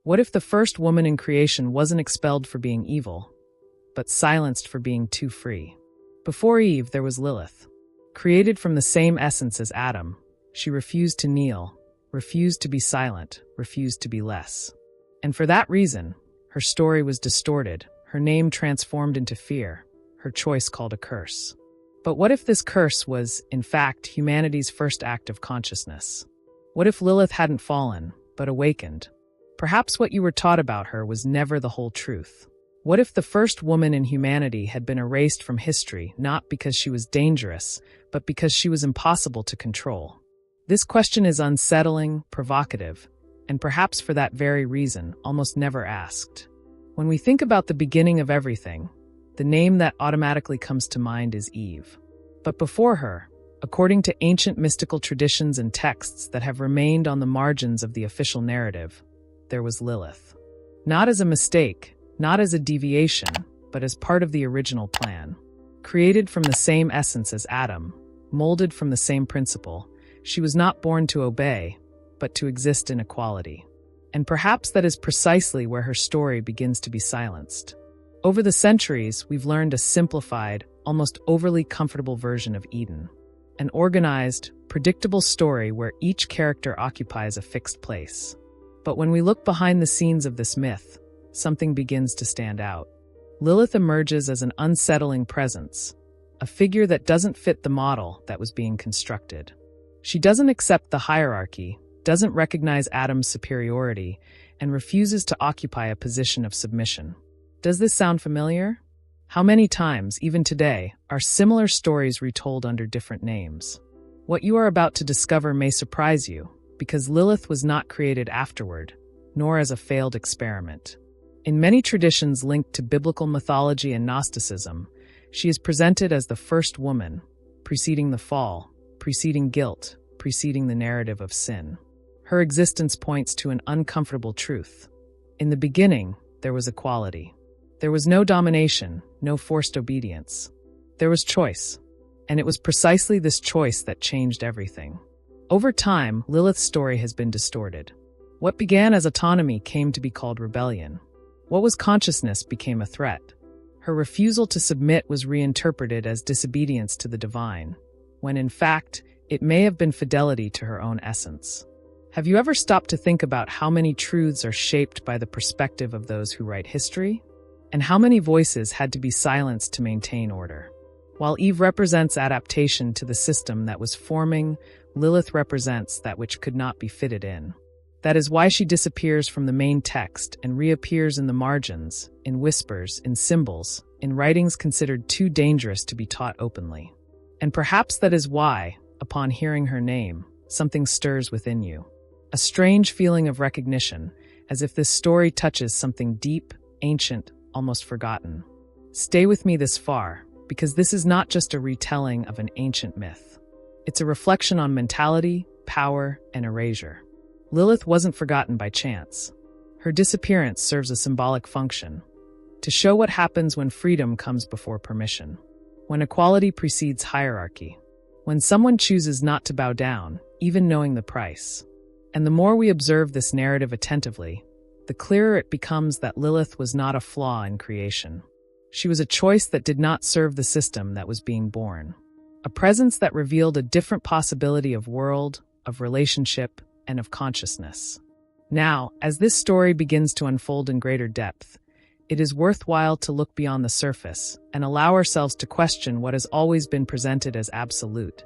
What if the first woman in creation wasn't expelled for being evil, but silenced for being too free? Before Eve, there was Lilith. Created from the same essence as Adam, she refused to kneel, refused to be silent, refused to be less. And for that reason, her story was distorted, her name transformed into fear, her choice called a curse. But what if this curse was, in fact, humanity's first act of consciousness? What if Lilith hadn't fallen, but awakened? Perhaps what you were taught about her was never the whole truth. What if the first woman in humanity had been erased from history not because she was dangerous, but because she was impossible to control? This question is unsettling, provocative, and perhaps for that very reason, almost never asked. When we think about the beginning of everything, the name that automatically comes to mind is Eve. But before her, according to ancient mystical traditions and texts that have remained on the margins of the official narrative, there was Lilith. Not as a mistake, not as a deviation, but as part of the original plan. Created from the same essence as Adam, molded from the same principle, she was not born to obey, but to exist in equality. And perhaps that is precisely where her story begins to be silenced. Over the centuries, we've learned a simplified, almost overly comfortable version of Eden. An organized, predictable story where each character occupies a fixed place. But when we look behind the scenes of this myth, something begins to stand out. Lilith emerges as an unsettling presence, a figure that doesn't fit the model that was being constructed. She doesn't accept the hierarchy, doesn't recognize Adam's superiority, and refuses to occupy a position of submission. Does this sound familiar? How many times, even today, are similar stories retold under different names? What you are about to discover may surprise you, because Lilith was not created afterward, nor as a failed experiment. In many traditions linked to biblical mythology and Gnosticism, she is presented as the first woman, preceding the fall, preceding guilt, preceding the narrative of sin. Her existence points to an uncomfortable truth. In the beginning, there was equality. There was no domination, no forced obedience. There was choice. And it was precisely this choice that changed everything. Over time, Lilith's story has been distorted. What began as autonomy came to be called rebellion. What was consciousness became a threat. Her refusal to submit was reinterpreted as disobedience to the divine, when in fact, it may have been fidelity to her own essence. Have you ever stopped to think about how many truths are shaped by the perspective of those who write history? And how many voices had to be silenced to maintain order? While Eve represents adaptation to the system that was forming, Lilith represents that which could not be fitted in. That is why she disappears from the main text and reappears in the margins, in whispers, in symbols, in writings considered too dangerous to be taught openly. And perhaps that is why, upon hearing her name, something stirs within you. A strange feeling of recognition, as if this story touches something deep, ancient, almost forgotten. Stay with me this far, because this is not just a retelling of an ancient myth. It's a reflection on mentality, power, and erasure. Lilith wasn't forgotten by chance. Her disappearance serves a symbolic function, to show what happens when freedom comes before permission, when equality precedes hierarchy, when someone chooses not to bow down, even knowing the price. And the more we observe this narrative attentively, the clearer it becomes that Lilith was not a flaw in creation. She was a choice that did not serve the system that was being born. A presence that revealed a different possibility of world, of relationship, and of consciousness. Now, as this story begins to unfold in greater depth, it is worthwhile to look beyond the surface and allow ourselves to question what has always been presented as absolute,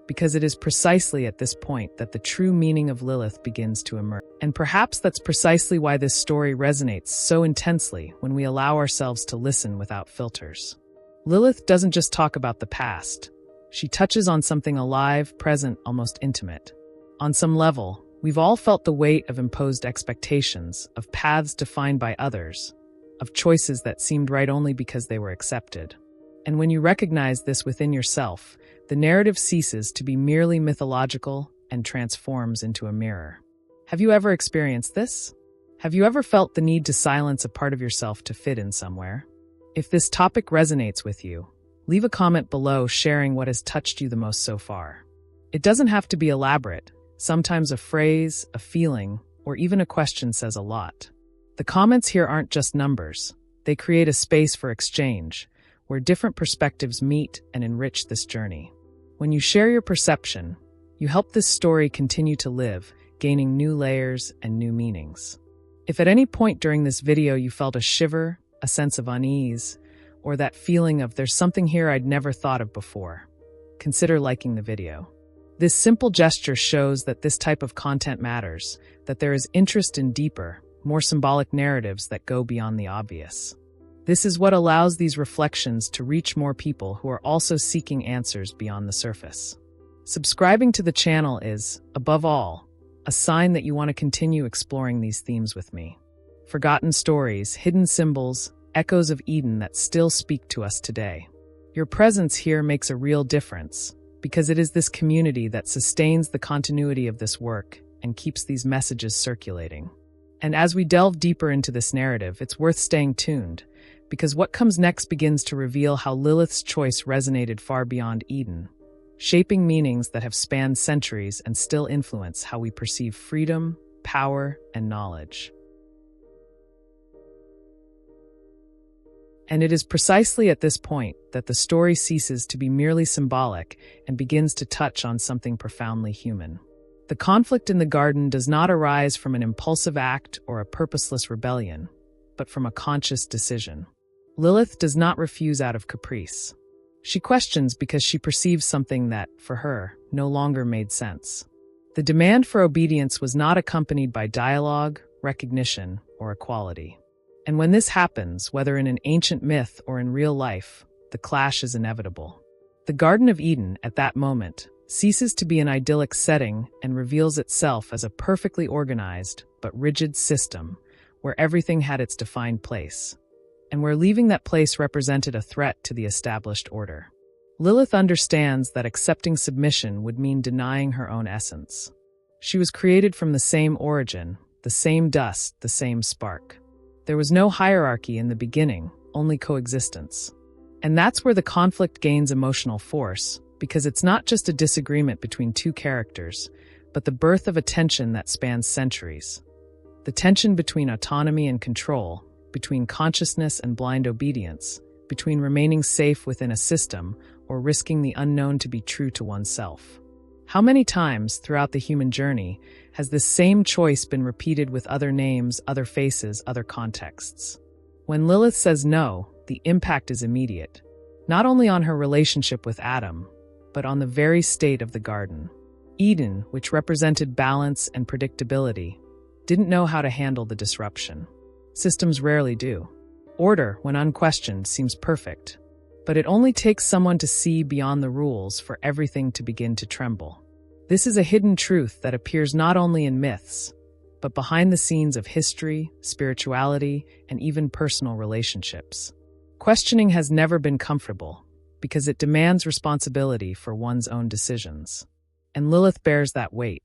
because it is precisely at this point that the true meaning of Lilith begins to emerge. And perhaps that's precisely why this story resonates so intensely when we allow ourselves to listen without filters. Lilith doesn't just talk about the past. She touches on something alive, present, almost intimate. On some level, we've all felt the weight of imposed expectations, of paths defined by others, of choices that seemed right only because they were accepted. And when you recognize this within yourself, the narrative ceases to be merely mythological and transforms into a mirror. Have you ever experienced this? Have you ever felt the need to silence a part of yourself to fit in somewhere? If this topic resonates with you, leave a comment below sharing what has touched you the most so far. It doesn't have to be elaborate. Sometimes a phrase, a feeling, or even a question says a lot. The comments here aren't just numbers. They create a space for exchange, where different perspectives meet and enrich this journey. When you share your perception, you help this story continue to live, gaining new layers and new meanings. If at any point during this video you felt a shiver, a sense of unease, or that feeling of there's something here I'd never thought of before, consider liking the video. This simple gesture shows that this type of content matters, that there is interest in deeper, more symbolic narratives that go beyond the obvious. This is what allows these reflections to reach more people who are also seeking answers beyond the surface. Subscribing to the channel is, above all, a sign that you want to continue exploring these themes with me. Forgotten stories, hidden symbols, echoes of Eden that still speak to us today. Your presence here makes a real difference, because it is this community that sustains the continuity of this work and keeps these messages circulating. And as we delve deeper into this narrative, it's worth staying tuned, because what comes next begins to reveal how Lilith's choice resonated far beyond Eden, shaping meanings that have spanned centuries and still influence how we perceive freedom, power, and knowledge. And it is precisely at this point that the story ceases to be merely symbolic and begins to touch on something profoundly human. The conflict in the garden does not arise from an impulsive act or a purposeless rebellion, but from a conscious decision. Lilith does not refuse out of caprice. She questions because she perceives something that, for her, no longer made sense. The demand for obedience was not accompanied by dialogue, recognition, or equality. And when this happens, whether in an ancient myth or in real life, the clash is inevitable. The Garden of Eden, at that moment, ceases to be an idyllic setting and reveals itself as a perfectly organized but rigid system where everything had its defined place, and where leaving that place represented a threat to the established order. Lilith understands that accepting submission would mean denying her own essence. She was created from the same origin, the same dust, the same spark. There was no hierarchy in the beginning, only coexistence. And that's where the conflict gains emotional force, because it's not just a disagreement between two characters, but the birth of a tension that spans centuries. The tension between autonomy and control, between consciousness and blind obedience, between remaining safe within a system or risking the unknown to be true to oneself. How many times throughout the human journey has this same choice been repeated with other names, other faces, other contexts? When Lilith says no, the impact is immediate, not only on her relationship with Adam, but on the very state of the garden. Eden, which represented balance and predictability, didn't know how to handle the disruption. Systems rarely do. Order, when unquestioned, seems perfect, but it only takes someone to see beyond the rules for everything to begin to tremble. This is a hidden truth that appears not only in myths, but behind the scenes of history, spirituality, and even personal relationships. Questioning has never been comfortable, because it demands responsibility for one's own decisions. And Lilith bears that weight.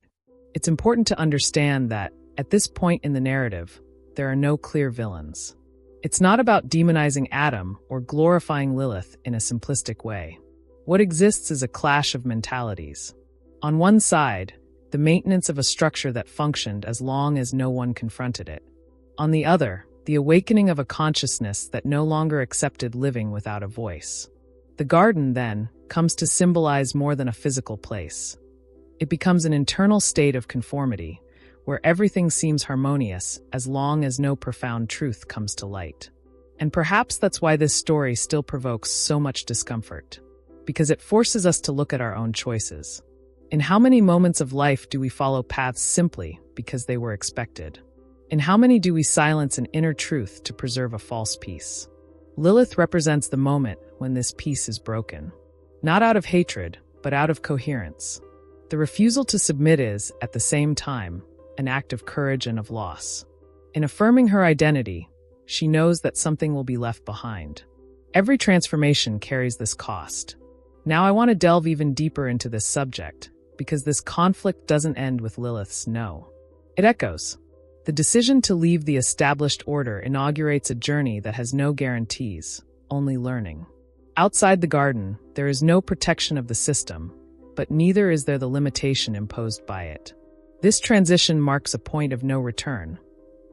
It's important to understand that, at this point in the narrative, there are no clear villains. It's not about demonizing Adam or glorifying Lilith in a simplistic way. What exists is a clash of mentalities. On one side, the maintenance of a structure that functioned as long as no one confronted it. On the other, the awakening of a consciousness that no longer accepted living without a voice. The garden, then, comes to symbolize more than a physical place. It becomes an internal state of conformity, where everything seems harmonious as long as no profound truth comes to light. And perhaps that's why this story still provokes so much discomfort, because it forces us to look at our own choices. In how many moments of life do we follow paths simply because they were expected? In how many do we silence an inner truth to preserve a false peace? Lilith represents the moment when this peace is broken. Not out of hatred, but out of coherence. The refusal to submit is, at the same time, an act of courage and of loss. In affirming her identity, she knows that something will be left behind. Every transformation carries this cost. Now I want to delve even deeper into this subject, because this conflict doesn't end with Lilith's no. It echoes. The decision to leave the established order inaugurates a journey that has no guarantees, only learning. Outside the garden, there is no protection of the system, but neither is there the limitation imposed by it. This transition marks a point of no return,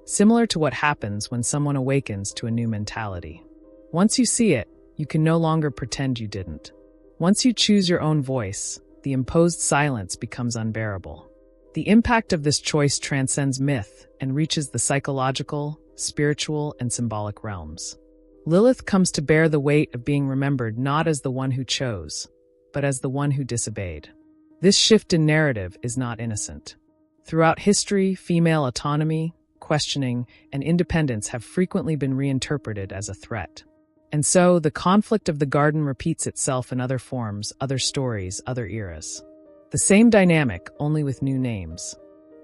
similar to what happens when someone awakens to a new mentality. Once you see it, you can no longer pretend you didn't. Once you choose your own voice, the imposed silence becomes unbearable. The impact of this choice transcends myth and reaches the psychological, spiritual, and symbolic realms. Lilith comes to bear the weight of being remembered not as the one who chose, but as the one who disobeyed. This shift in narrative is not innocent. Throughout history, female autonomy, questioning, and independence have frequently been reinterpreted as a threat. And so, the conflict of the garden repeats itself in other forms, other stories, other eras. The same dynamic, only with new names.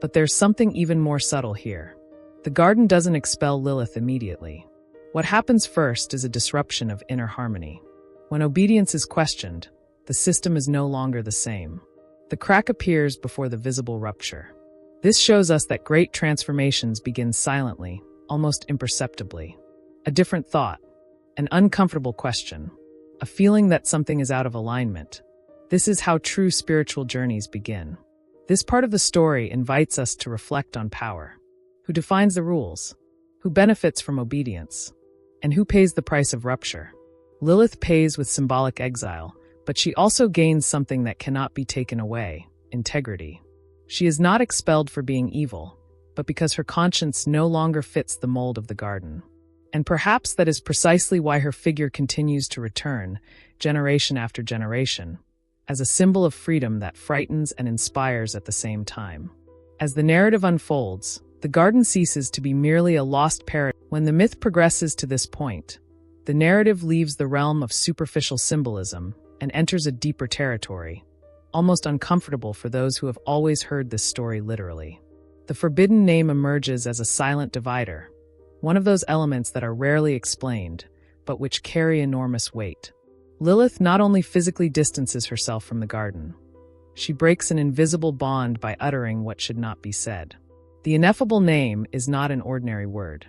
But there's something even more subtle here. The garden doesn't expel Lilith immediately. What happens first is a disruption of inner harmony. When obedience is questioned, the system is no longer the same. The crack appears before the visible rupture. This shows us that great transformations begin silently, almost imperceptibly. A different thought, an uncomfortable question, a feeling that something is out of alignment. This is how true spiritual journeys begin. This part of the story invites us to reflect on power. Who defines the rules? Who benefits from obedience? And who pays the price of rupture? Lilith pays with symbolic exile, but she also gains something that cannot be taken away: integrity. She is not expelled for being evil, but because her conscience no longer fits the mold of the garden. And perhaps that is precisely why her figure continues to return, generation after generation, as a symbol of freedom that frightens and inspires at the same time. As the narrative unfolds, the garden ceases to be merely a lost paradise. When the myth progresses to this point, the narrative leaves the realm of superficial symbolism and enters a deeper territory, almost uncomfortable for those who have always heard this story literally. The forbidden name emerges as a silent divider, one of those elements that are rarely explained, but which carry enormous weight. Lilith not only physically distances herself from the garden, she breaks an invisible bond by uttering what should not be said. The ineffable name is not an ordinary word.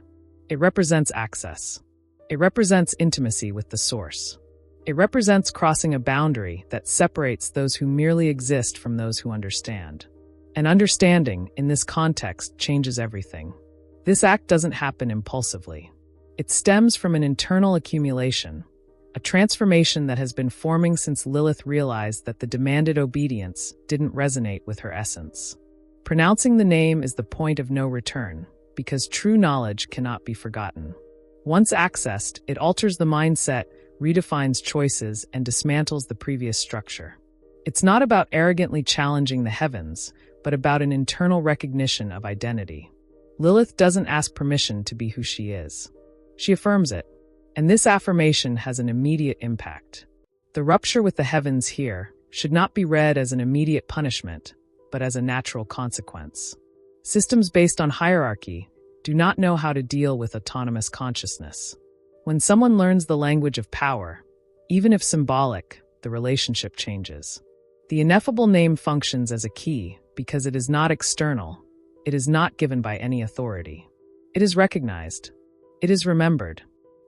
It represents access. It represents intimacy with the source. It represents crossing a boundary that separates those who merely exist from those who understand. And understanding, in this context, changes everything. This act doesn't happen impulsively. It stems from an internal accumulation, a transformation that has been forming since Lilith realized that the demanded obedience didn't resonate with her essence. Pronouncing the name is the point of no return, because true knowledge cannot be forgotten. Once accessed, it alters the mindset, redefines choices, and dismantles the previous structure. It's not about arrogantly challenging the heavens, but about an internal recognition of identity. Lilith doesn't ask permission to be who she is. She affirms it, and this affirmation has an immediate impact. The rupture with the heavens here should not be read as an immediate punishment, but as a natural consequence. Systems based on hierarchy do not know how to deal with autonomous consciousness. When someone learns the language of power, even if symbolic, the relationship changes. The ineffable name functions as a key because it is not external. It is not given by any authority. It is recognized. It is remembered.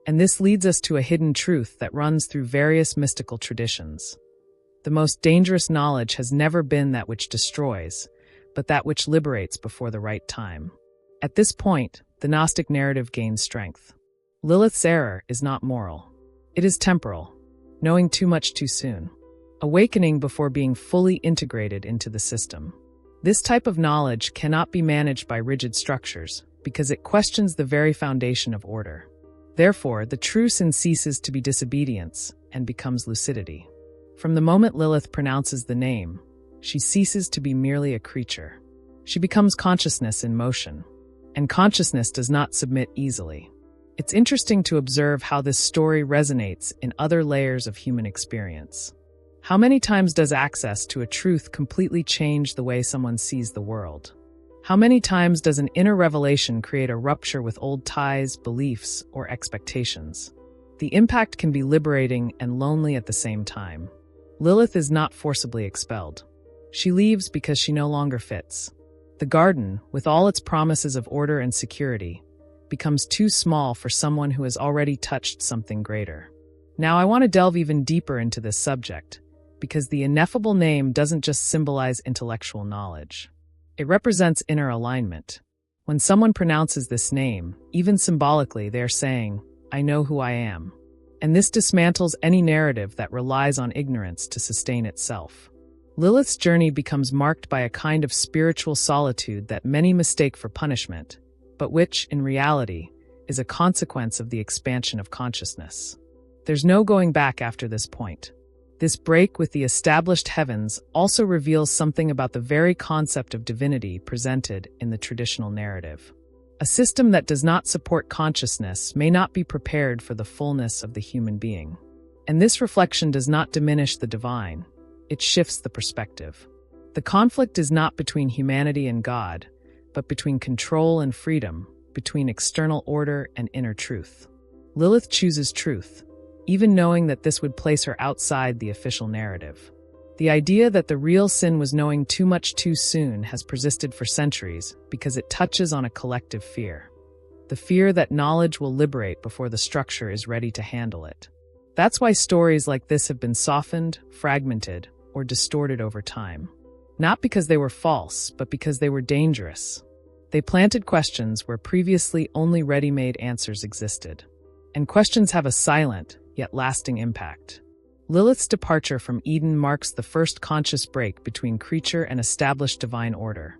And this leads us to a hidden truth that runs through various mystical traditions. The most dangerous knowledge has never been that which destroys, but that which liberates before the right time. At this point, the Gnostic narrative gains strength. Lilith's error is not moral. It is temporal, knowing too much too soon, awakening before being fully integrated into the system. This type of knowledge cannot be managed by rigid structures because it questions the very foundation of order. Therefore, the true sin ceases to be disobedience and becomes lucidity. From the moment Lilith pronounces the name, she ceases to be merely a creature. She becomes consciousness in motion, and consciousness does not submit easily. It's interesting to observe how this story resonates in other layers of human experience. How many times does access to a truth completely change the way someone sees the world? How many times does an inner revelation create a rupture with old ties, beliefs, or expectations? The impact can be liberating and lonely at the same time. Lilith is not forcibly expelled. She leaves because she no longer fits. The garden, with all its promises of order and security, becomes too small for someone who has already touched something greater. Now I want to delve even deeper into this subject, because the ineffable name doesn't just symbolize intellectual knowledge. It represents inner alignment. When someone pronounces this name, even symbolically, they are saying, "I know who I am." And this dismantles any narrative that relies on ignorance to sustain itself. Lilith's journey becomes marked by a kind of spiritual solitude that many mistake for punishment, but which, in reality, is a consequence of the expansion of consciousness. There's no going back after this point. This break with the established heavens also reveals something about the very concept of divinity presented in the traditional narrative. A system that does not support consciousness may not be prepared for the fullness of the human being. And this reflection does not diminish the divine, it shifts the perspective. The conflict is not between humanity and God, but between control and freedom, between external order and inner truth. Lilith chooses truth, even knowing that this would place her outside the official narrative. The idea that the real sin was knowing too much too soon has persisted for centuries because it touches on a collective fear. The fear that knowledge will liberate before the structure is ready to handle it. That's why stories like this have been softened, fragmented, or distorted over time. Not because they were false, but because they were dangerous. They planted questions where previously only ready-made answers existed. And questions have a silent, yet lasting impact. Lilith's departure from Eden marks the first conscious break between creature and established divine order,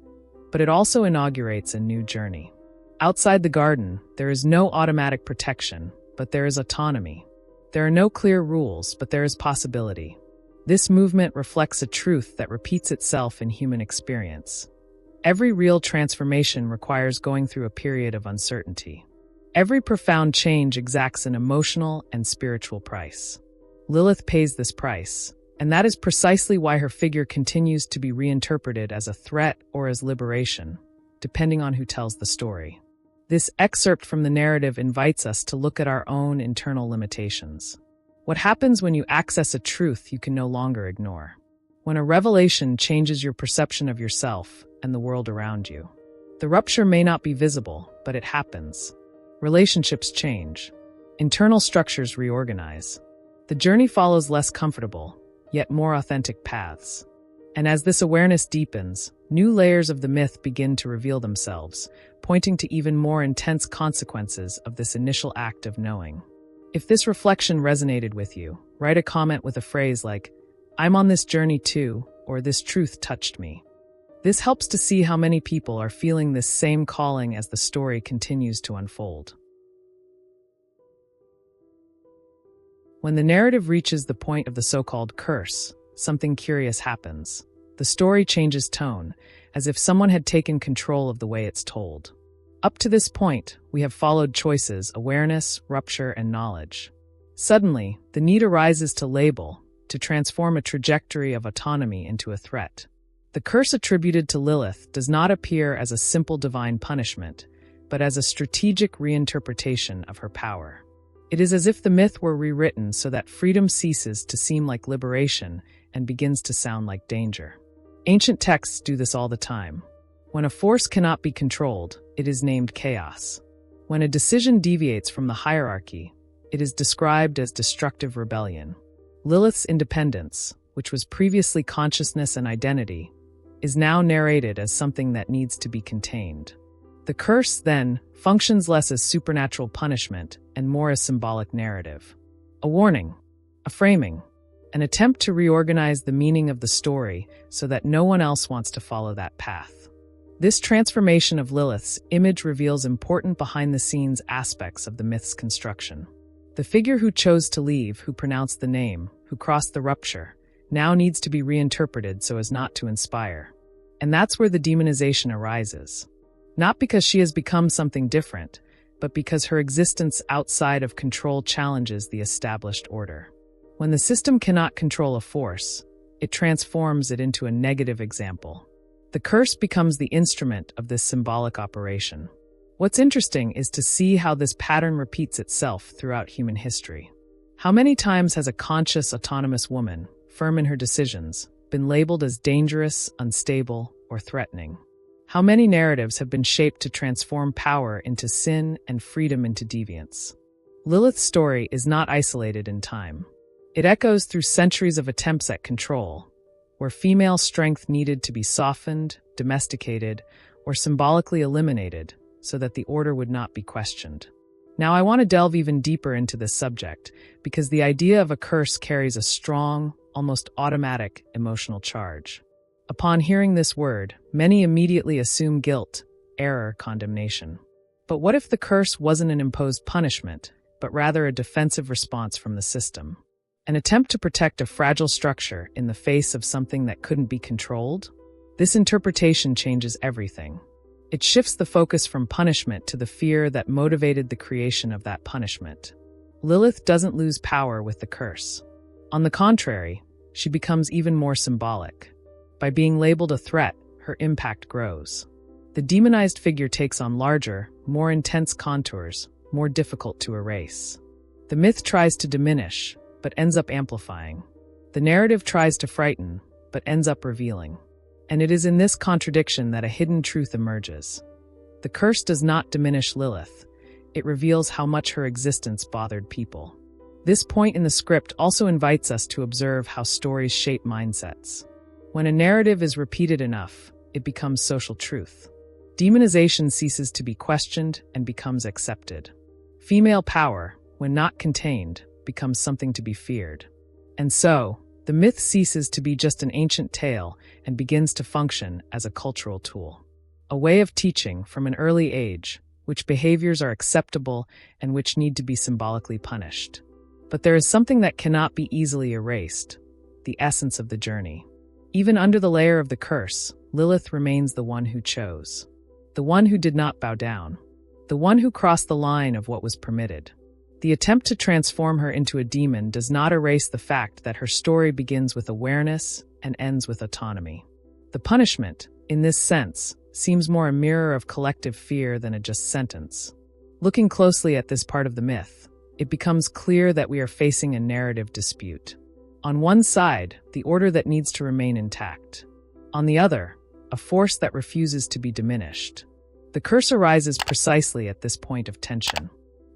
but it also inaugurates a new journey. Outside the garden, there is no automatic protection, but there is autonomy. There are no clear rules, but there is possibility. This movement reflects a truth that repeats itself in human experience. Every real transformation requires going through a period of uncertainty. Every profound change exacts an emotional and spiritual price. Lilith pays this price, and that is precisely why her figure continues to be reinterpreted as a threat or as liberation, depending on who tells the story. This excerpt from the narrative invites us to look at our own internal limitations. What happens when you access a truth you can no longer ignore? When a revelation changes your perception of yourself and the world around you. The rupture may not be visible, but it happens. Relationships change. Internal structures reorganize. The journey follows less comfortable, yet more authentic paths. And as this awareness deepens, new layers of the myth begin to reveal themselves, pointing to even more intense consequences of this initial act of knowing. If this reflection resonated with you, write a comment with a phrase like, "I'm on this journey too," or "This truth touched me." This helps to see how many people are feeling this same calling as the story continues to unfold. When the narrative reaches the point of the so-called curse, something curious happens. The story changes tone, as if someone had taken control of the way it's told. Up to this point, we have followed choices, awareness, rupture, and knowledge. Suddenly, the need arises to label, to transform a trajectory of autonomy into a threat. The curse attributed to Lilith does not appear as a simple divine punishment, but as a strategic reinterpretation of her power. It is as if the myth were rewritten so that freedom ceases to seem like liberation and begins to sound like danger. Ancient texts do this all the time. When a force cannot be controlled, it is named chaos. When a decision deviates from the hierarchy, it is described as destructive rebellion. Lilith's independence, which was previously consciousness and identity, is now narrated as something that needs to be contained. The curse, then, functions less as supernatural punishment and more as symbolic narrative. A warning, a framing, an attempt to reorganize the meaning of the story so that no one else wants to follow that path. This transformation of Lilith's image reveals important behind-the-scenes aspects of the myth's construction. The figure who chose to leave, who pronounced the name, who crossed the rupture, now needs to be reinterpreted so as not to inspire. And that's where the demonization arises. Not because she has become something different, but because her existence outside of control challenges the established order. When the system cannot control a force, it transforms it into a negative example. The curse becomes the instrument of this symbolic operation. What's interesting is to see how this pattern repeats itself throughout human history. How many times has a conscious, autonomous woman, firm in her decisions, been labeled as dangerous, unstable, or threatening? How many narratives have been shaped to transform power into sin and freedom into deviance? Lilith's story is not isolated in time. It echoes through centuries of attempts at control, where female strength needed to be softened, domesticated, or symbolically eliminated so that the order would not be questioned. Now, I want to delve even deeper into this subject because the idea of a curse carries a strong, almost automatic emotional charge. Upon hearing this word, many immediately assume guilt, error, condemnation. But what if the curse wasn't an imposed punishment, but rather a defensive response from the system? An attempt to protect a fragile structure in the face of something that couldn't be controlled? This interpretation changes everything. It shifts the focus from punishment to the fear that motivated the creation of that punishment. Lilith doesn't lose power with the curse. On the contrary, she becomes even more symbolic. By being labeled a threat, her impact grows. The demonized figure takes on larger, more intense contours, more difficult to erase. The myth tries to diminish, but ends up amplifying. The narrative tries to frighten, but ends up revealing. And it is in this contradiction that a hidden truth emerges. The curse does not diminish Lilith. It reveals how much her existence bothered people. This point in the script also invites us to observe how stories shape mindsets. When a narrative is repeated enough, it becomes social truth. Demonization ceases to be questioned and becomes accepted. Female power, when not contained, becomes something to be feared. And so, the myth ceases to be just an ancient tale and begins to function as a cultural tool. A way of teaching from an early age which behaviors are acceptable and which need to be symbolically punished. But there is something that cannot be easily erased: the essence of the journey. Even under the layer of the curse, Lilith remains the one who chose. The one who did not bow down. The one who crossed the line of what was permitted. The attempt to transform her into a demon does not erase the fact that her story begins with awareness and ends with autonomy. The punishment, in this sense, seems more a mirror of collective fear than a just sentence. Looking closely at this part of the myth, it becomes clear that we are facing a narrative dispute. On one side, the order that needs to remain intact. On the other, a force that refuses to be diminished. The curse arises precisely at this point of tension.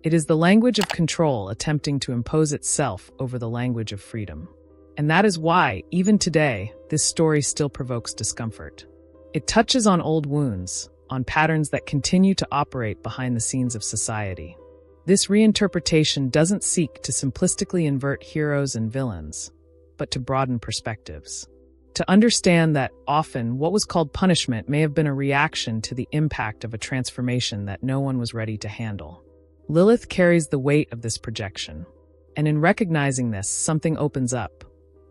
It is the language of control attempting to impose itself over the language of freedom. And that is why, even today, this story still provokes discomfort. It touches on old wounds, on patterns that continue to operate behind the scenes of society. This reinterpretation doesn't seek to simplistically invert heroes and villains, but to broaden perspectives. To understand that often what was called punishment may have been a reaction to the impact of a transformation that no one was ready to handle. Lilith carries the weight of this projection. And in recognizing this, something opens up.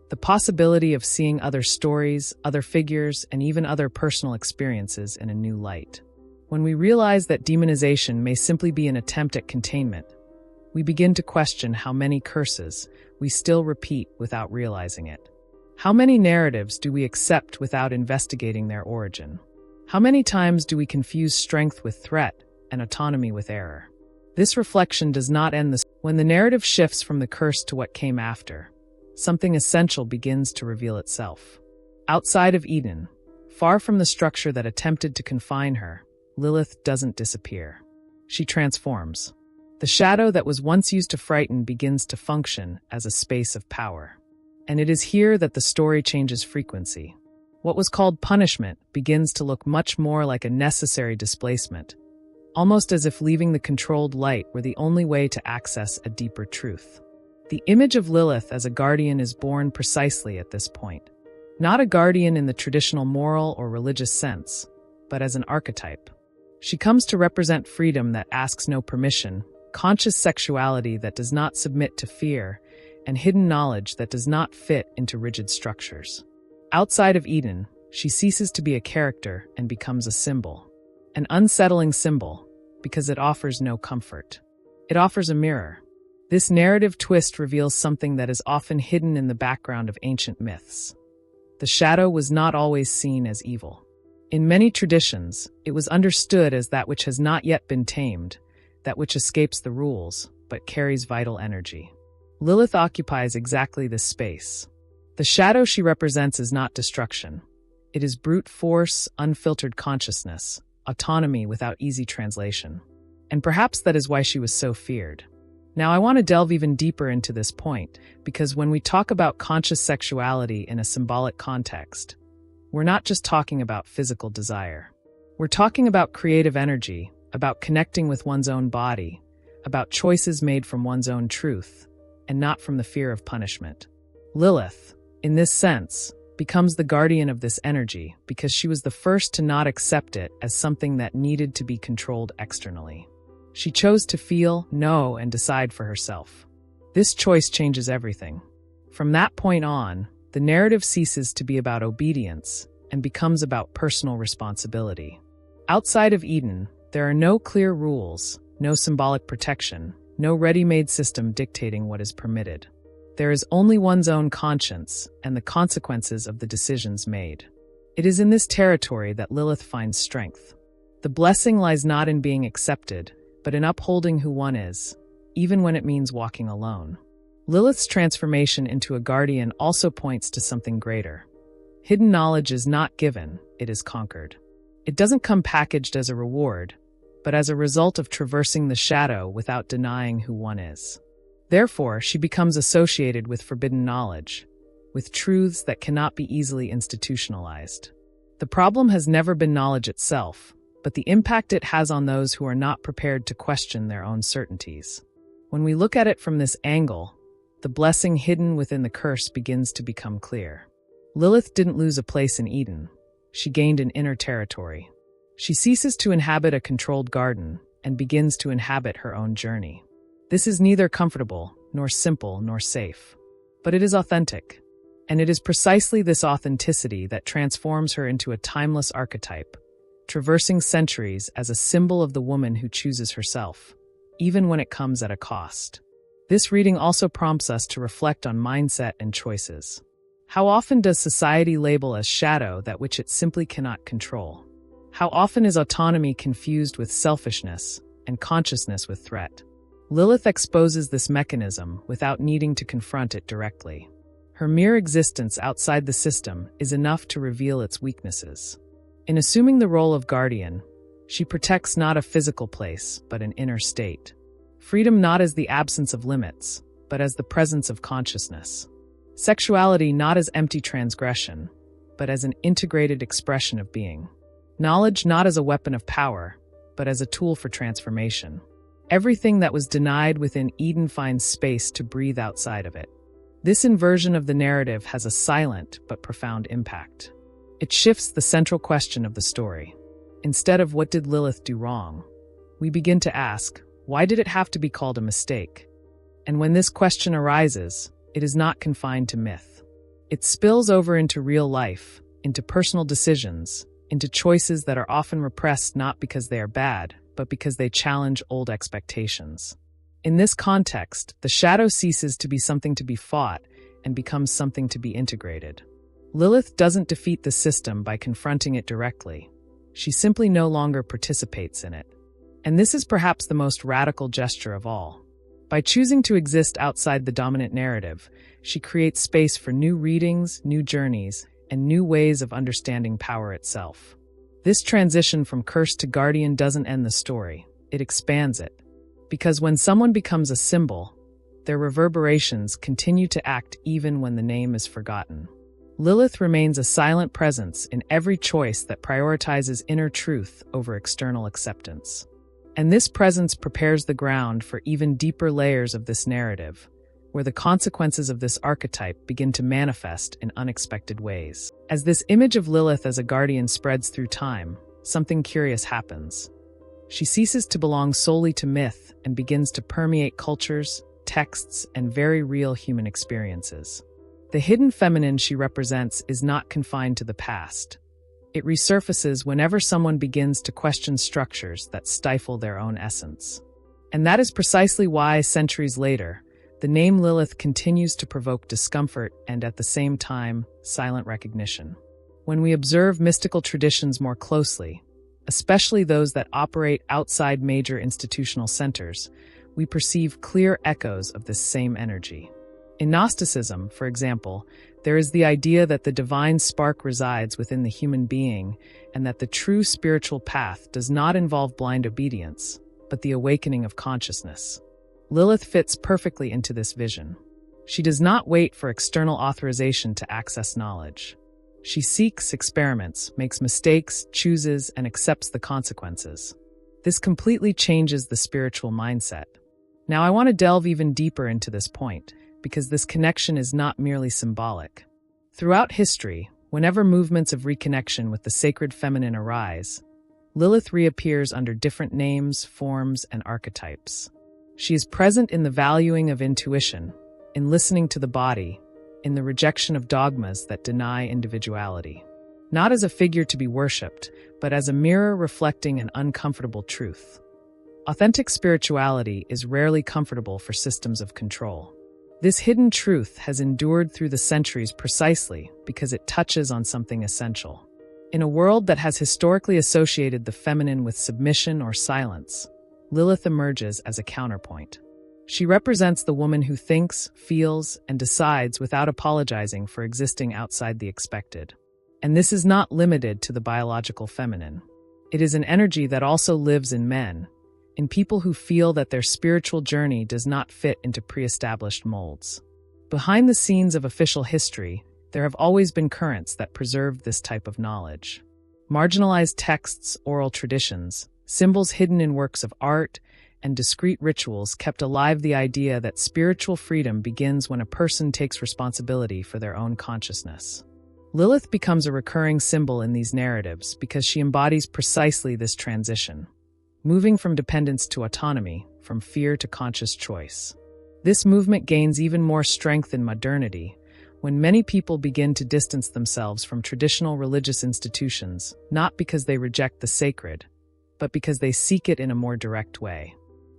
The possibility of seeing other stories, other figures, and even other personal experiences in a new light. When we realize that demonization may simply be an attempt at containment, we begin to question how many curses we still repeat without realizing it. How many narratives do we accept without investigating their origin? How many times do we confuse strength with threat and autonomy with error? This reflection does not end when the narrative shifts from the curse to what came after. Something essential begins to reveal itself. Outside of Eden, far from the structure that attempted to confine her, Lilith doesn't disappear. She transforms. The shadow that was once used to frighten begins to function as a space of power. And it is here that the story changes frequency. What was called punishment begins to look much more like a necessary displacement, almost as if leaving the controlled light were the only way to access a deeper truth. The image of Lilith as a guardian is born precisely at this point. Not a guardian in the traditional moral or religious sense, but as an archetype. She comes to represent freedom that asks no permission, conscious sexuality that does not submit to fear, and hidden knowledge that does not fit into rigid structures. Outside of Eden, she ceases to be a character and becomes a symbol. An unsettling symbol, because it offers no comfort. It offers a mirror. This narrative twist reveals something that is often hidden in the background of ancient myths. The shadow was not always seen as evil. In many traditions, it was understood as that which has not yet been tamed, that which escapes the rules, but carries vital energy. Lilith occupies exactly this space. The shadow she represents is not destruction. It is brute force, unfiltered consciousness, autonomy without easy translation. And perhaps that is why she was so feared. Now, I want to delve even deeper into this point, because when we talk about conscious sexuality in a symbolic context, we're not just talking about physical desire. We're talking about creative energy, about connecting with one's own body, about choices made from one's own truth, and not from the fear of punishment. Lilith, in this sense, becomes the guardian of this energy because she was the first to not accept it as something that needed to be controlled externally. She chose to feel, know, and decide for herself. This choice changes everything. From that point on, the narrative ceases to be about obedience and becomes about personal responsibility. Outside of Eden, there are no clear rules, no symbolic protection, no ready-made system dictating what is permitted. There is only one's own conscience and the consequences of the decisions made. It is in this territory that Lilith finds strength. The blessing lies not in being accepted, but in upholding who one is, even when it means walking alone. Lilith's transformation into a guardian also points to something greater. Hidden knowledge is not given, it is conquered. It doesn't come packaged as a reward, but as a result of traversing the shadow without denying who one is. Therefore, she becomes associated with forbidden knowledge, with truths that cannot be easily institutionalized. The problem has never been knowledge itself, but the impact it has on those who are not prepared to question their own certainties. When we look at it from this angle, the blessing hidden within the curse begins to become clear. Lilith didn't lose a place in Eden. She gained an inner territory. She ceases to inhabit a controlled garden and begins to inhabit her own journey. This is neither comfortable, nor simple, nor safe. But it is authentic. And it is precisely this authenticity that transforms her into a timeless archetype, traversing centuries as a symbol of the woman who chooses herself, even when it comes at a cost. This reading also prompts us to reflect on mindset and choices. How often does society label as shadow that which it simply cannot control? How often is autonomy confused with selfishness and consciousness with threat? Lilith exposes this mechanism without needing to confront it directly. Her mere existence outside the system is enough to reveal its weaknesses. In assuming the role of guardian, she protects not a physical place, but an inner state. Freedom not as the absence of limits, but as the presence of consciousness. Sexuality not as empty transgression, but as an integrated expression of being. Knowledge not as a weapon of power, but as a tool for transformation. Everything that was denied within Eden finds space to breathe outside of it. This inversion of the narrative has a silent but profound impact. It shifts the central question of the story. Instead of what did Lilith do wrong, we begin to ask, why did it have to be called a mistake? And when this question arises, it is not confined to myth. It spills over into real life, into personal decisions, into choices that are often repressed not because they are bad, but because they challenge old expectations. In this context, the shadow ceases to be something to be fought and becomes something to be integrated. Lilith doesn't defeat the system by confronting it directly. She simply no longer participates in it. And this is perhaps the most radical gesture of all. By choosing to exist outside the dominant narrative, she creates space for new readings, new journeys, and new ways of understanding power itself. This transition from curse to guardian doesn't end the story, it expands it. Because when someone becomes a symbol, their reverberations continue to act even when the name is forgotten. Lilith remains a silent presence in every choice that prioritizes inner truth over external acceptance. And this presence prepares the ground for even deeper layers of this narrative, where the consequences of this archetype begin to manifest in unexpected ways. As this image of Lilith as a guardian spreads through time, something curious happens. She ceases to belong solely to myth and begins to permeate cultures, texts, and very real human experiences. The hidden feminine she represents is not confined to the past. It resurfaces whenever someone begins to question structures that stifle their own essence. And that is precisely why, centuries later, the name Lilith continues to provoke discomfort and, at the same time, silent recognition. When we observe mystical traditions more closely, especially those that operate outside major institutional centers, we perceive clear echoes of this same energy. In Gnosticism, for example, there is the idea that the divine spark resides within the human being and that the true spiritual path does not involve blind obedience, but the awakening of consciousness. Lilith fits perfectly into this vision. She does not wait for external authorization to access knowledge. She seeks, experiments, makes mistakes, chooses, and accepts the consequences. This completely changes the spiritual mindset. Now, I want to delve even deeper into this point, because this connection is not merely symbolic. Throughout history, whenever movements of reconnection with the sacred feminine arise, Lilith reappears under different names, forms, and archetypes. She is present in the valuing of intuition, in listening to the body, in the rejection of dogmas that deny individuality. Not as a figure to be worshipped, but as a mirror reflecting an uncomfortable truth. Authentic spirituality is rarely comfortable for systems of control. This hidden truth has endured through the centuries precisely because it touches on something essential. In a world that has historically associated the feminine with submission or silence, Lilith emerges as a counterpoint. She represents the woman who thinks, feels, and decides without apologizing for existing outside the expected. And this is not limited to the biological feminine. It is an energy that also lives in men, in people who feel that their spiritual journey does not fit into pre-established molds. Behind the scenes of official history, there have always been currents that preserved this type of knowledge. Marginalized texts, oral traditions, symbols hidden in works of art, and discrete rituals kept alive the idea that spiritual freedom begins when a person takes responsibility for their own consciousness. Lilith becomes a recurring symbol in these narratives because she embodies precisely this transition, moving from dependence to autonomy, from fear to conscious choice. This movement gains even more strength in modernity, when many people begin to distance themselves from traditional religious institutions, not because they reject the sacred, but because they seek it in a more direct way.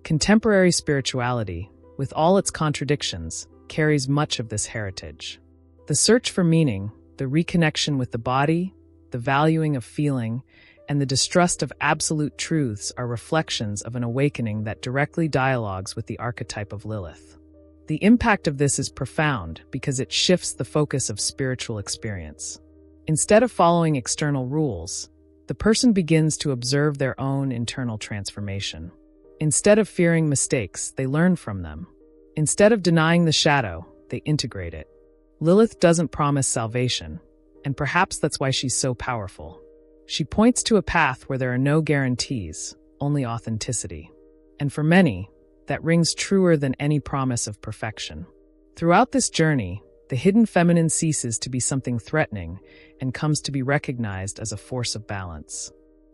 Contemporary spirituality, with all its contradictions, carries much of this heritage. The search for meaning, the reconnection with the body, the valuing of feeling, and the distrust of absolute truths are reflections of an awakening that directly dialogues with the archetype of Lilith. The impact of this is profound because it shifts the focus of spiritual experience. Instead of following external rules, the person begins to observe their own internal transformation. Instead of fearing mistakes, they learn from them. Instead of denying the shadow, they integrate it. Lilith doesn't promise salvation, and perhaps that's why she's so powerful. She points to a path where there are no guarantees, only authenticity. And for many, that rings truer than any promise of perfection. Throughout this journey, the hidden feminine ceases to be something threatening and comes to be recognized as a force of balance.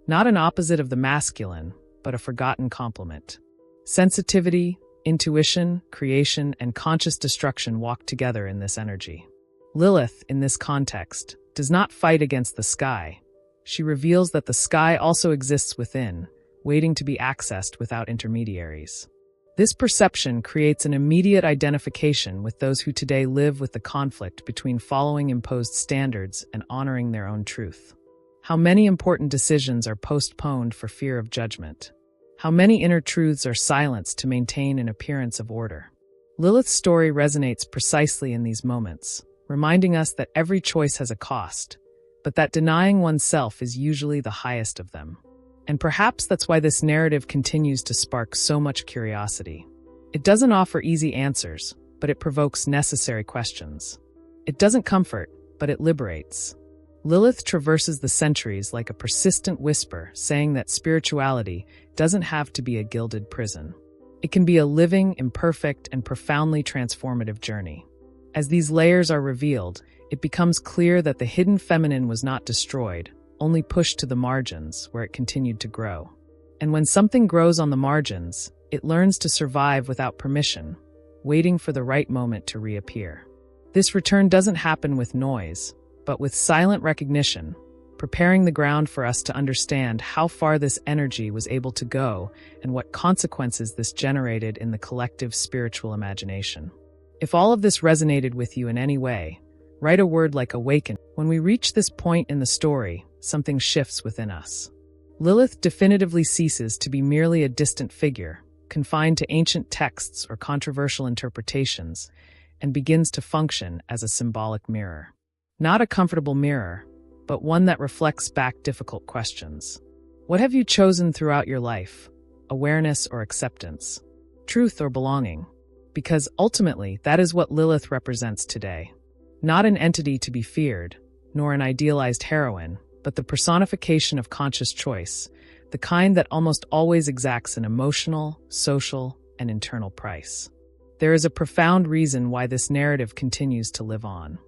Not an opposite of the masculine, but a forgotten complement. Sensitivity, intuition, creation, and conscious destruction walk together in this energy. Lilith, in this context, does not fight against the sky. She reveals that the sky also exists within, waiting to be accessed without intermediaries. This perception creates an immediate identification with those who today live with the conflict between following imposed standards and honoring their own truth. How many important decisions are postponed for fear of judgment? How many inner truths are silenced to maintain an appearance of order? Lilith's story resonates precisely in these moments, reminding us that every choice has a cost, but that denying oneself is usually the highest of them. And perhaps that's why this narrative continues to spark so much curiosity. It doesn't offer easy answers, but it provokes necessary questions. It doesn't comfort, but it liberates. Lilith traverses the centuries like a persistent whisper, saying that spirituality doesn't have to be a gilded prison. It can be a living, imperfect, and profoundly transformative journey. As these layers are revealed, it becomes clear that the hidden feminine was not destroyed, only pushed to the margins, where it continued to grow. And when something grows on the margins, it learns to survive without permission, waiting for the right moment to reappear. This return doesn't happen with noise, but with silent recognition, preparing the ground for us to understand how far this energy was able to go and what consequences this generated in the collective spiritual imagination. If all of this resonated with you in any way, write a word like awaken. When we reach this point in the story, something shifts within us. Lilith definitively ceases to be merely a distant figure, confined to ancient texts or controversial interpretations, and begins to function as a symbolic mirror. Not a comfortable mirror, but one that reflects back difficult questions. What have you chosen throughout your life? Awareness or acceptance? Truth or belonging? Because ultimately, that is what Lilith represents today. Not an entity to be feared, nor an idealized heroine, but the personification of conscious choice, the kind that almost always exacts an emotional, social, and internal price. There is a profound reason why this narrative continues to live on.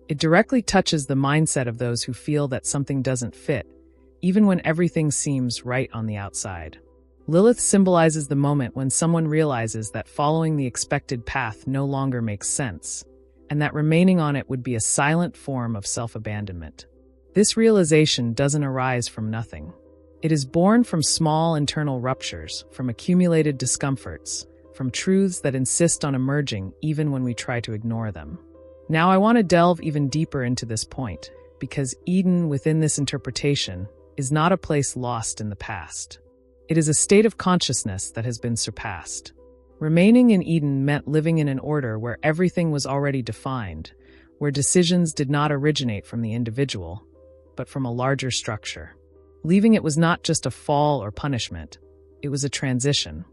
It directly touches the mindset of those who feel that something doesn't fit, even when everything seems right on the outside. Lilith symbolizes the moment when someone realizes that following the expected path no longer makes sense, and that remaining on it would be a silent form of self-abandonment. This realization doesn't arise from nothing. It is born from small internal ruptures, from accumulated discomforts, from truths that insist on emerging even when we try to ignore them. Now I want to delve even deeper into this point, because Eden within this interpretation is not a place lost in the past. It is a state of consciousness that has been surpassed. Remaining in Eden meant living in an order where everything was already defined, where decisions did not originate from the individual, but from a larger structure. Leaving it was not just a fall or punishment, it was a transition.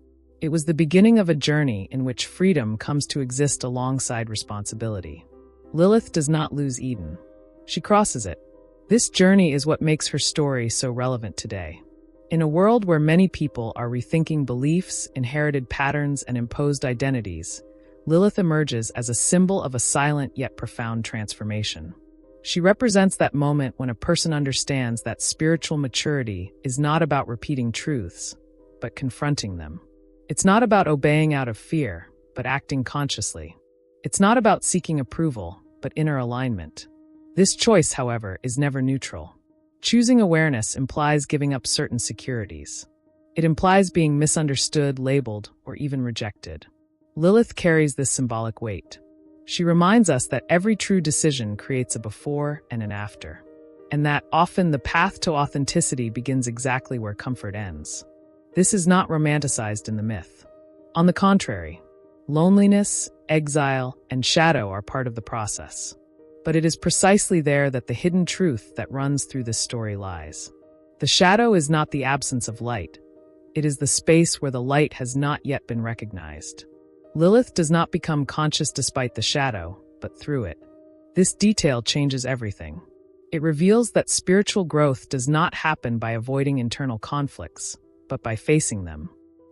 It was the beginning of a journey in which freedom comes to exist alongside responsibility. Lilith does not lose Eden. She crosses it. This journey is what makes her story so relevant today. In a world where many people are rethinking beliefs, inherited patterns, and imposed identities, Lilith emerges as a symbol of a silent yet profound transformation. She represents that moment when a person understands that spiritual maturity is not about repeating truths, but confronting them. It's not about obeying out of fear, but acting consciously. It's not about seeking approval, but inner alignment. This choice, however, is never neutral. Choosing awareness implies giving up certain securities. It implies being misunderstood, labeled, or even rejected. Lilith carries this symbolic weight. She reminds us that every true decision creates a before and an after, and that often the path to authenticity begins exactly where comfort ends. This is not romanticized in the myth. On the contrary, loneliness, exile, and shadow are part of the process. But it is precisely there that the hidden truth that runs through this story lies. The shadow is not the absence of light. It is the space where the light has not yet been recognized. Lilith does not become conscious despite the shadow, but through it. This detail changes everything. It reveals that spiritual growth does not happen by avoiding internal conflicts, but by facing them.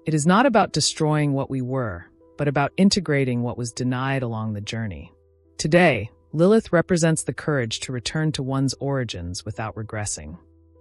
It is not about destroying what we were, but about integrating what was denied along the journey. Today, Lilith represents the courage to return to one's origins without regressing.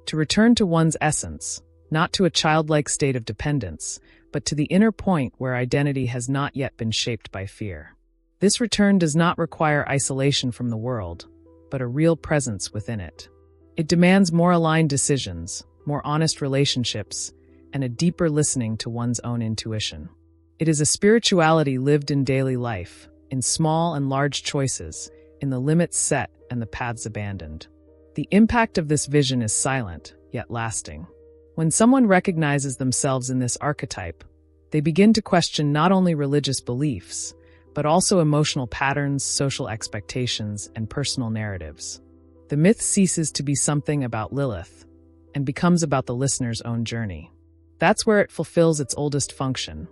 To return to one's essence, not to a childlike state of dependence, but to the inner point where identity has not yet been shaped by fear. This return does not require isolation from the world, but a real presence within it. It demands more aligned decisions, more honest relationships, and a deeper listening to one's own intuition. It is a spirituality lived in daily life, in small and large choices, in the limits set and the paths abandoned. The impact of this vision is silent, yet lasting. When someone recognizes themselves in this archetype, they begin to question not only religious beliefs, but also emotional patterns, social expectations, and personal narratives. The myth ceases to be something about Lilith and becomes about the listener's own journey. That's where it fulfills its oldest function,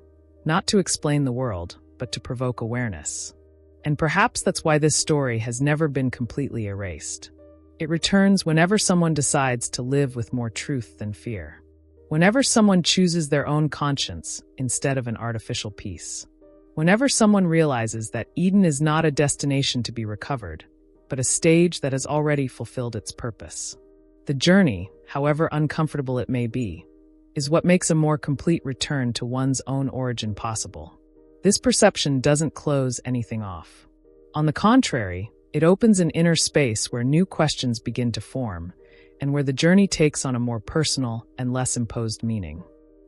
not to explain the world, but to provoke awareness. And perhaps that's why this story has never been completely erased. It returns whenever someone decides to live with more truth than fear. Whenever someone chooses their own conscience instead of an artificial peace. Whenever someone realizes that Eden is not a destination to be recovered, but a stage that has already fulfilled its purpose. The journey, however uncomfortable it may be, is what makes a more complete return to one's own origin possible. This perception doesn't close anything off. On the contrary, it opens an inner space where new questions begin to form, and where the journey takes on a more personal and less imposed meaning.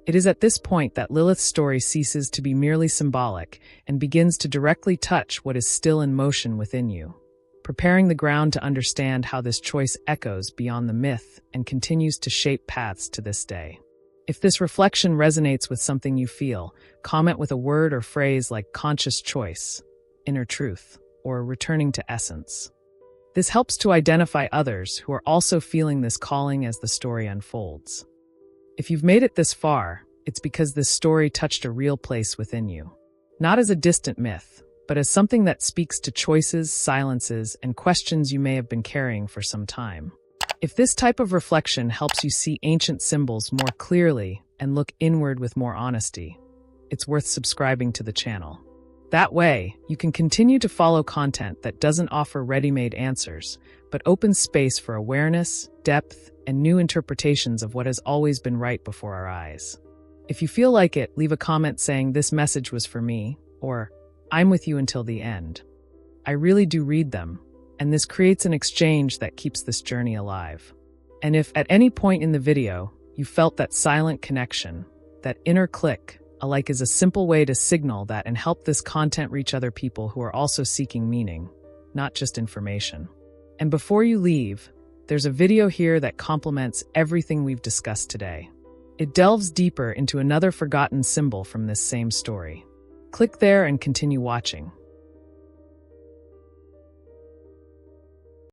It is at this point that Lilith's story ceases to be merely symbolic and begins to directly touch what is still in motion within you, preparing the ground to understand how this choice echoes beyond the myth and continues to shape paths to this day. If this reflection resonates with something you feel, comment with a word or phrase like conscious choice, inner truth, or returning to essence. This helps to identify others who are also feeling this calling as the story unfolds. If you've made it this far, it's because this story touched a real place within you. Not as a distant myth, but as something that speaks to choices, silences, and questions you may have been carrying for some time. If this type of reflection helps you see ancient symbols more clearly and look inward with more honesty, it's worth subscribing to the channel. That way, you can continue to follow content that doesn't offer ready-made answers, but opens space for awareness, depth, and new interpretations of what has always been right before our eyes. If you feel like it, leave a comment saying this message was for me, or I'm with you until the end. I really do read them, and this creates an exchange that keeps this journey alive. And if at any point in the video you felt that silent connection, that inner click, a like is a simple way to signal that and help this content reach other people who are also seeking meaning, not just information. And before you leave, there's a video here that complements everything we've discussed today. It delves deeper into another forgotten symbol from this same story. Click there and continue watching.